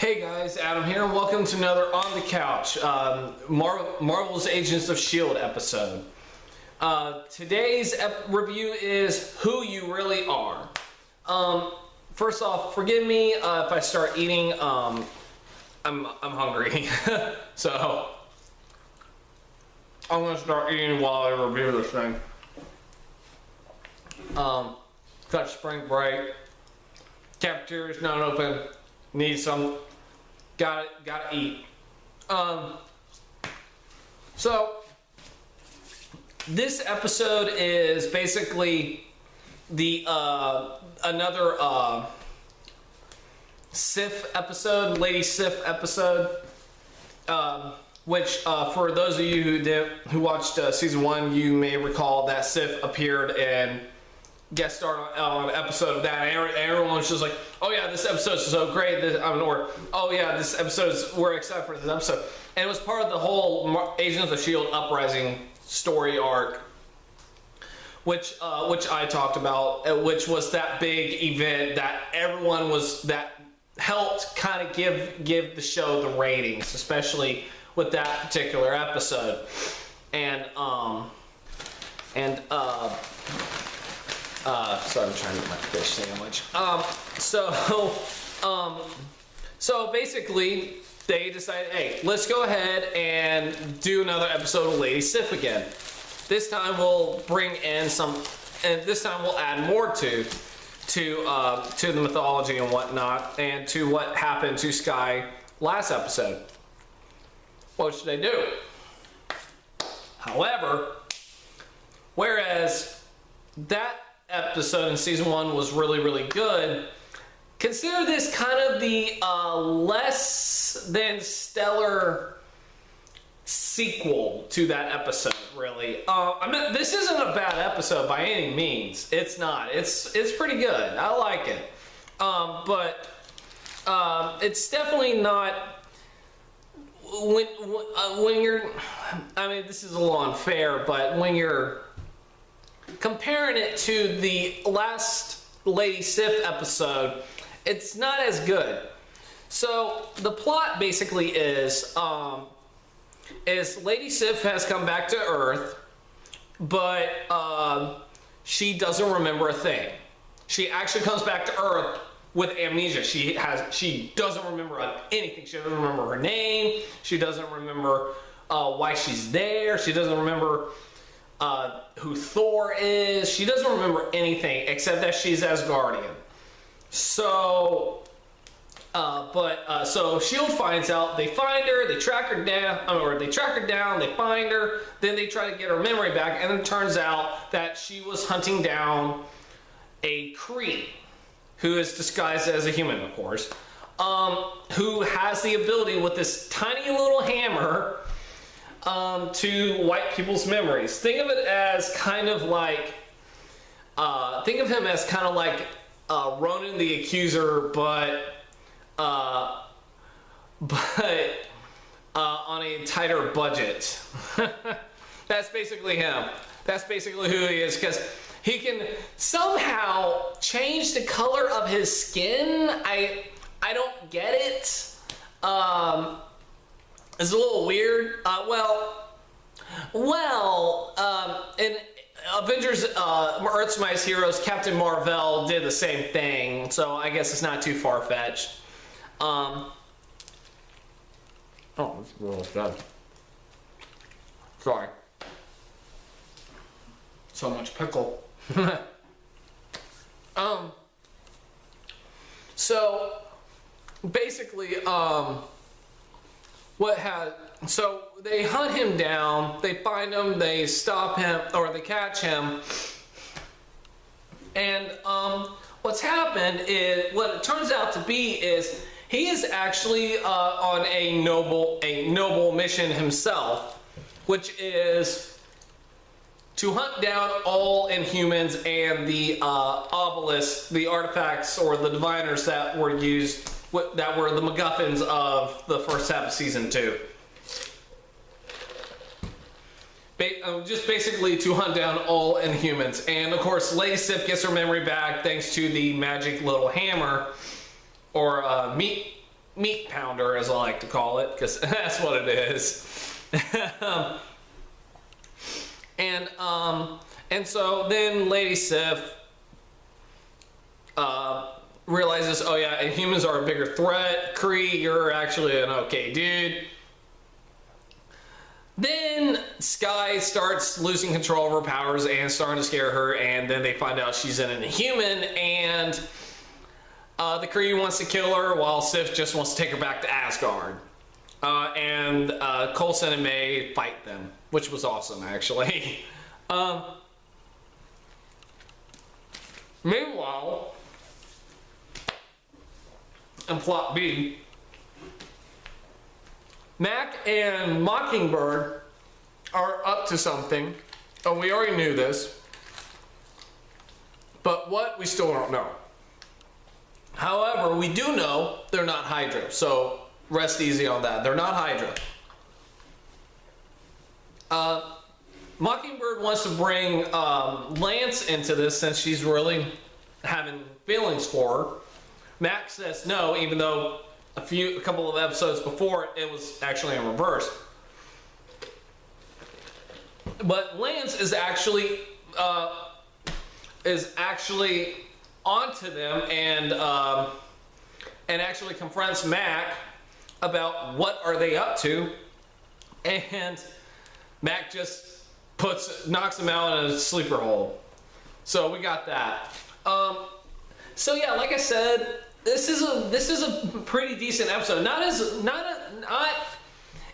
Hey guys, Adam here, and welcome to another On the Couch, Marvel's Agents of S.H.I.E.L.D. episode. Today's review is Who You Really Are. First off, forgive me if I start eating. I'm hungry, so I'm gonna start eating while I review this thing. Got spring break. Cafeteria's not open. Need some. Gotta eat. So this episode is basically the another S.H.I.E.L.D. episode, Lady S.H.I.E.L.D. episode, which for those of you who watched season 1, you may recall that S.H.I.E.L.D. appeared and guest starred on an episode of that, and everyone was just like, oh yeah, this episode's so great, or oh yeah, this episode's, we're excited for this episode. And it was part of the whole Agents of S.H.I.E.L.D. uprising story arc, which I talked about, which was that big event that everyone was, that helped kind of give the show the ratings, especially with that particular episode. Sorry, I'm trying to eat my fish sandwich. So basically, they decided, hey, let's go ahead and do another episode of Lady S.H.I.E.L.D. again. This time we'll bring in some, and this time we'll add more to the mythology and whatnot, and to what happened to Skye last episode. What should they do? However, whereas that episode in season 1 was really good, consider this kind of the less than stellar sequel to that episode, really. I mean, this isn't a bad episode by any means. It's not. It's pretty good. I like it. But it's definitely not when you're, I mean, this is a little unfair, but when you're comparing it to the last Lady S.H.I.E.L.D. episode, it's not as good. So the plot basically is Lady S.H.I.E.L.D. has come back to Earth, but she doesn't remember a thing. She actually comes back to Earth with amnesia. She doesn't remember anything. She doesn't remember her name. She doesn't remember why she's there. She doesn't remember who Thor is. She doesn't remember anything except that she's Asgardian. So, so S.H.I.E.L.D. finds out. They find her. They track her down, They find her. Then they try to get her memory back, and it turns out that she was hunting down a Kree, who is disguised as a human, of course, who has the ability with this tiny little hammer to wipe people's memories. Think of it as kind of like, think of him as kind of like Ronan the Accuser, but on a tighter budget. That's basically him. That's basically who he is, because he can somehow change the color of his skin. I don't get it. It's a little weird. In Avengers, Earth's Mightiest Heroes, Captain Marvel did the same thing, so I guess it's not too far-fetched. Oh, it's really good. Sorry. So much pickle. So basically, so they hunt him down, they find him, they stop him, or they catch him, and what's happened is, what it turns out to be is, he is actually on a noble mission himself, which is to hunt down all Inhumans and the obelisks, the artifacts or the diviners that were used, that were the MacGuffins of the first half of season 2. Just basically to hunt down all Inhumans. And of course, Lady S.H.I.E.L.D. gets her memory back thanks to the magic little hammer, or meat pounder, as I like to call it, because that's what it is. And so then Lady Sif realizes, oh yeah, humans are a bigger threat. Kree, you're actually an okay dude. Then S.H.I.E.L.D. starts losing control of her powers and starting to scare her, and then they find out she's an Inhuman, and the Kree wants to kill her while Sif just wants to take her back to Asgard. And Coulson and May fight them, which was awesome, actually. Meanwhile, in plot B, Mac and Mockingbird are up to something, and we already knew this, but what, we still don't know. However, we do know they're not Hydra, so rest easy on that. They're not Hydra. Mockingbird wants to bring Lance into this since she's really having feelings for her. Mac says no, even though a couple of episodes before it was actually in reverse. But Lance is actually onto them and actually confronts Mac about what are they up to, and Mac just knocks him out in a sleeper hole. So we got that. So yeah, like I said, this is a pretty decent episode. Not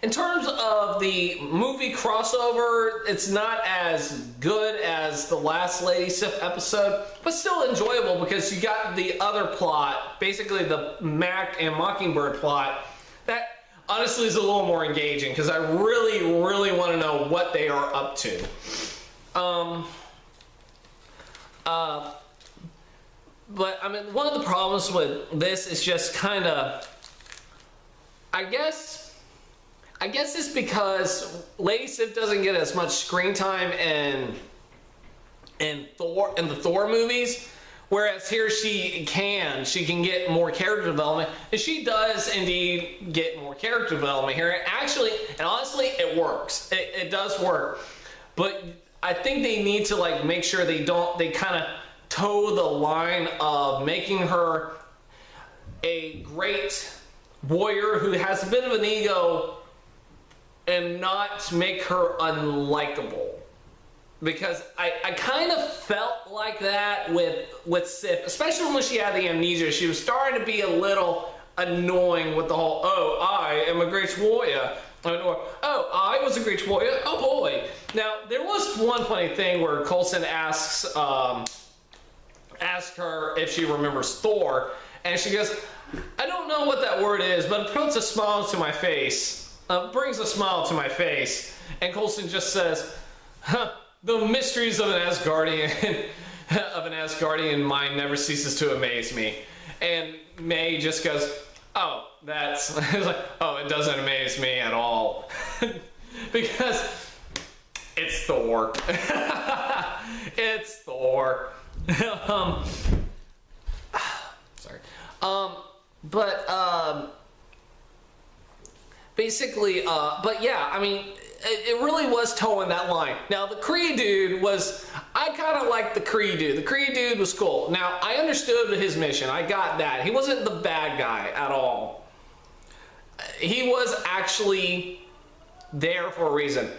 in terms of the movie crossover, it's not as good as the last Lady Sif episode, but still enjoyable because you got the other plot, basically the Mac and Mockingbird plot, that honestly is a little more engaging because I really, really want to know what they are up to. But I mean, one of the problems with this is just kind of, I guess it's because Lady Sif doesn't get as much screen time in the Thor movies, whereas here she can get more character development, and she does indeed get more character development here. And honestly, it works. It does work, but I think they need to like make sure they kind of toe the line of making her a great warrior who has a bit of an ego and not make her unlikable. Because I kind of felt like that with Sif, especially when she had the amnesia. She was starting to be a little annoying with the whole, oh, I am a great warrior. Or, oh, I was a great warrior. Oh boy. Now, there was one funny thing where Coulson asks her if she remembers Thor, and she goes, I don't know what that word is, but it puts a smile to my face. Brings a smile to my face. And Coulson just says, huh, the mysteries of an Asgardian mind never ceases to amaze me. And May just goes, oh, that's, it's like, oh, it doesn't amaze me at all. Because it's Thor. It's Thor. Sorry. Basically, but yeah, I mean, it really was towing that line. Now, the Kree dude was, I kind of liked the Kree dude. The Kree dude was cool. Now, I understood his mission. I got that. He wasn't the bad guy at all. He was actually there for a reason.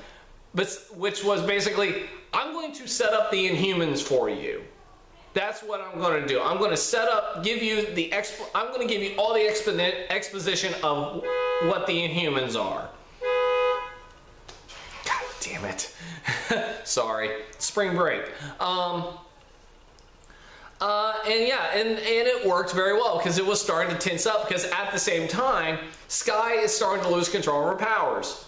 Which was basically, I'm going to set up the Inhumans for you. That's what I'm going to do. I'm going to set up, I'm going to give you all the exposition of what the Inhumans are. God damn it. Sorry. Spring break. And yeah, and it worked very well because it was starting to tense up because at the same time, S.H.I.E.L.D. is starting to lose control of her powers.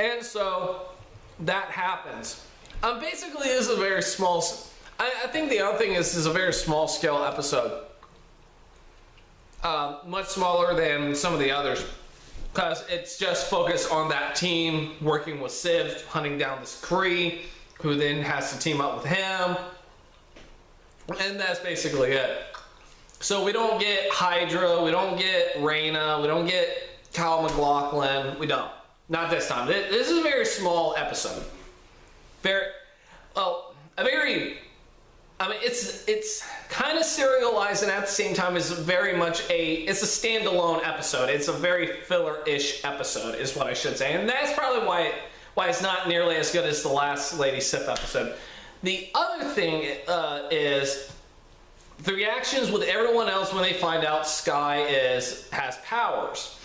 And so that happens. Basically, this is a very small. I think the other thing is, this is a very small scale episode. Much smaller than some of the others. because it's just focused on that team working with Civ, hunting down this Kree, who then has to team up with him, and that's basically it. So we don't get Hydra, we don't get Reyna, we don't get Kyle MacLachlan, we don't. Not this time. This is a very small episode. It's kind of serialized, and at the same time is very much it's a standalone episode. It's a very filler-ish episode, is what I should say. And that's probably why it's not nearly as good as the last Lady Sif episode. The other thing is the reactions with everyone else when they find out S.H.I.E.L.D. has powers.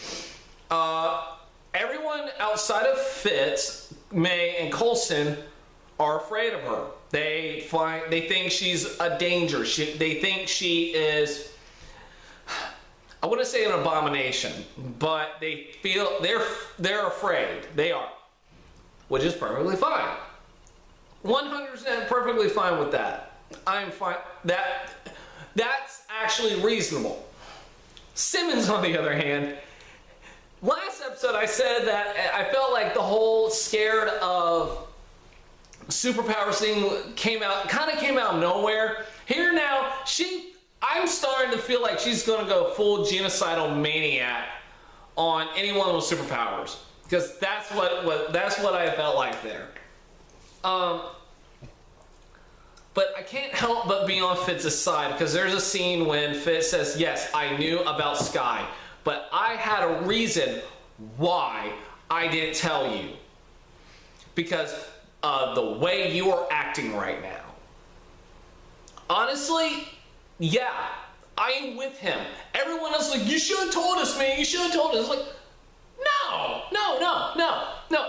Everyone outside of Fitz, May, and Coulson are afraid of her. They think she's a danger. They think she is, I wouldn't say an abomination, but they feel they're afraid. They are, which is perfectly fine. 100% perfectly fine with that. I'm fine. That's actually reasonable. Simmons, on the other hand, last episode I said that I felt like the whole scared of superpowers thing came out of nowhere. Here now, I'm starting to feel like she's gonna go full genocidal maniac on anyone with superpowers, because that's what I felt like there. But I can't help but be on Fitz's side, because there's a scene when Fitz says, yes, I knew about S.H.I.E.L.D, but I had a reason why I didn't tell you. Because the way you are acting right now. Honestly, yeah, I am with him. Everyone else is like, you should have told us, man. You should have told us. Like, no.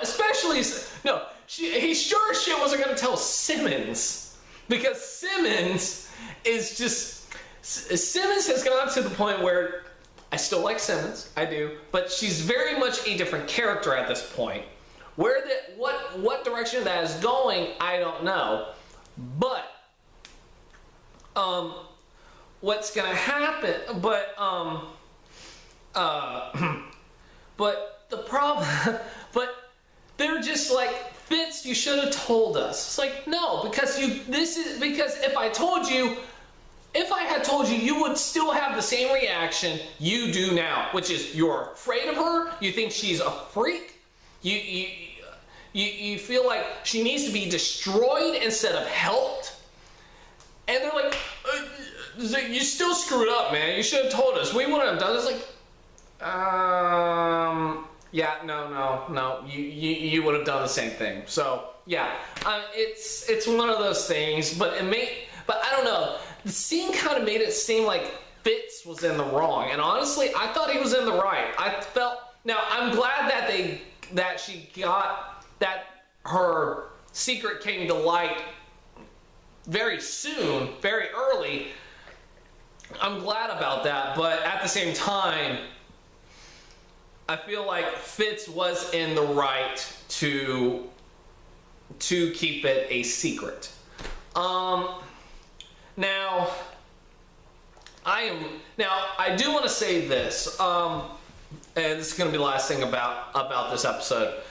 Especially, no. He sure as shit wasn't going to tell Simmons. Because Simmons is just... Simmons has gone to the point where... I still like Simmons, I do. But she's very much a different character at this point. What direction that is going, I don't know. But what's gonna happen? But the problem. But they're just like, Fitz, you should have told us. It's like, no, because if I had told you, you would still have the same reaction you do now, which is you're afraid of her. You think she's a freak. You feel like she needs to be destroyed instead of helped. And they're like, you still screwed up, man. You should have told us. We wouldn't have done this. Like, yeah, no. You would have done the same thing. So, yeah, it's one of those things. But I don't know. The scene kind of made it seem like Fitz was in the wrong. And honestly, I thought he was in the right. Now, I'm glad that she got, that her secret came to light very soon, very early. I'm glad about that, but at the same time, I feel like Fitz was in the right to keep it a secret. Now, I do want to say this, and this is going to be the last thing about this episode.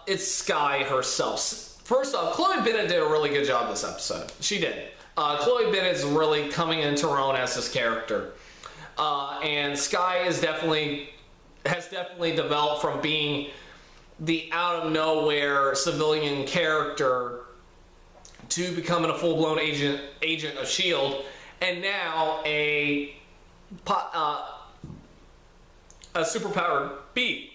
It's Skye herself. First off, Chloe Bennett did a really good job this episode. She did. Chloe Bennett's really coming into her own as this character. And Skye has definitely developed from being the out of nowhere civilian character to becoming a full-blown agent of S.H.I.E.L.D. and now a superpowered being.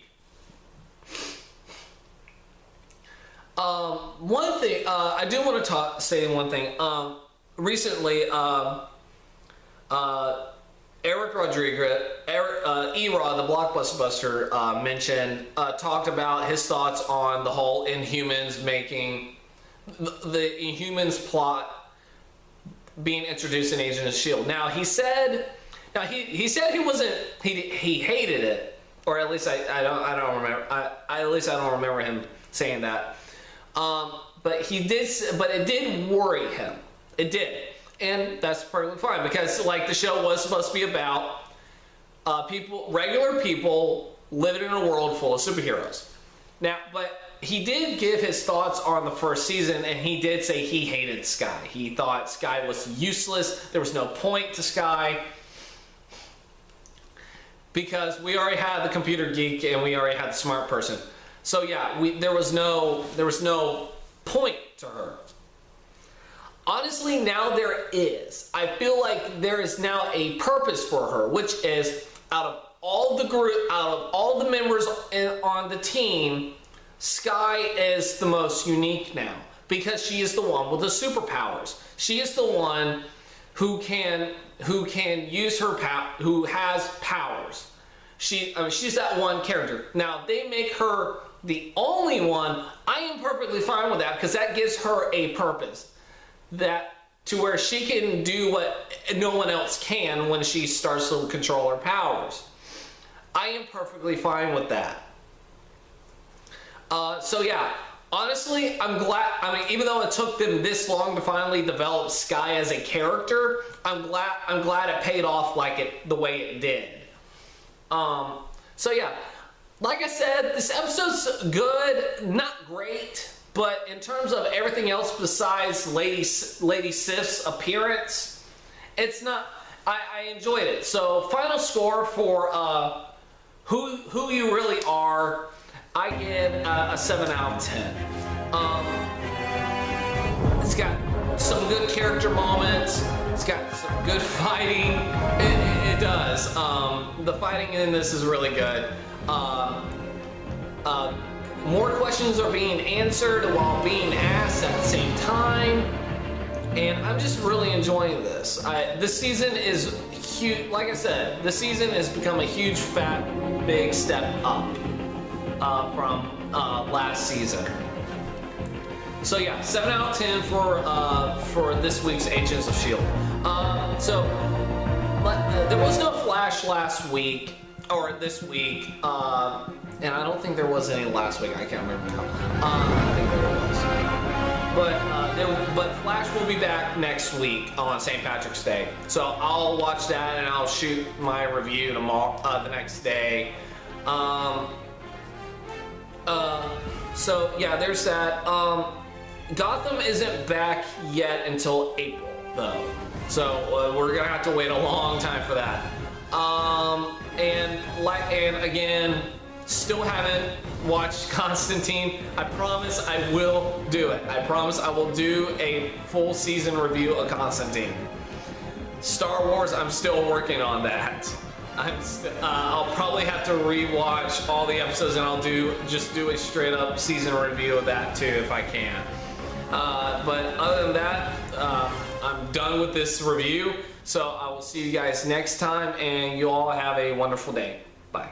One thing I do want to say one thing. Recently, Eric Rodriguez, E-Rod, the Blockbuster talked about his thoughts on the whole Inhumans making the Inhumans plot being introduced in Agent of S.H.I.E.L.D. Now he said he wasn't, he hated it, or at least I don't remember. At least I don't remember him saying that. But it did worry him. It did. And that's perfectly fine, because like the show was supposed to be about regular people living in a world full of superheroes. Now, but he did give his thoughts on the first season, and he did say he hated S.H.I.E.L.D. He thought S.H.I.E.L.D. was useless. There was no point to S.H.I.E.L.D. because we already had the computer geek and we already had the smart person. So yeah, there was no point to her. Honestly, now there is. I feel like there is now a purpose for her, which is out of all the members on the team, Skye is the most unique now because she is the one with the superpowers. She is the one who can use her who has powers. She's that one character. Now they make her the only one. I am perfectly fine with that because that gives her a purpose. That to where she can do what no one else can when she starts to control her powers. I am perfectly fine with that. So yeah, honestly, I'm glad. I mean, even though it took them this long to finally develop Skye as a character, I'm glad it paid off the way it did. So yeah, like I said, this episode's good, not great. But in terms of everything else besides Lady Sif's appearance, it's not. I enjoyed it. So final score for who you really are, I give a 7 out of 10. It's got some good character moments. It's got some good fighting. It does. The fighting in this is really good. More questions are being answered while being asked at the same time, and I'm just really enjoying this. This season is huge. Like I said, this season has become a huge, fat, big step up from last season. So yeah, 7 out of 10 for this week's Agents of S.H.I.E.L.D. There was no Flash last week or this week. And I don't think there was any last week. I can't remember now. I think there was. But Flash will be back next week on St. Patrick's Day. So I'll watch that and I'll shoot my review tomorrow, the next day. So yeah, there's that. Gotham isn't back yet until April, though. So we're gonna have to wait a long time for that. And again. Still haven't watched Constantine. I promise I will do it. I promise I will do a full season review of Constantine. Star Wars, I'm still working on that. I'll probably have to rewatch all the episodes and I'll just do a straight up season review of that too if I can. But other than that, I'm done with this review. So I will see you guys next time and you all have a wonderful day. Bye.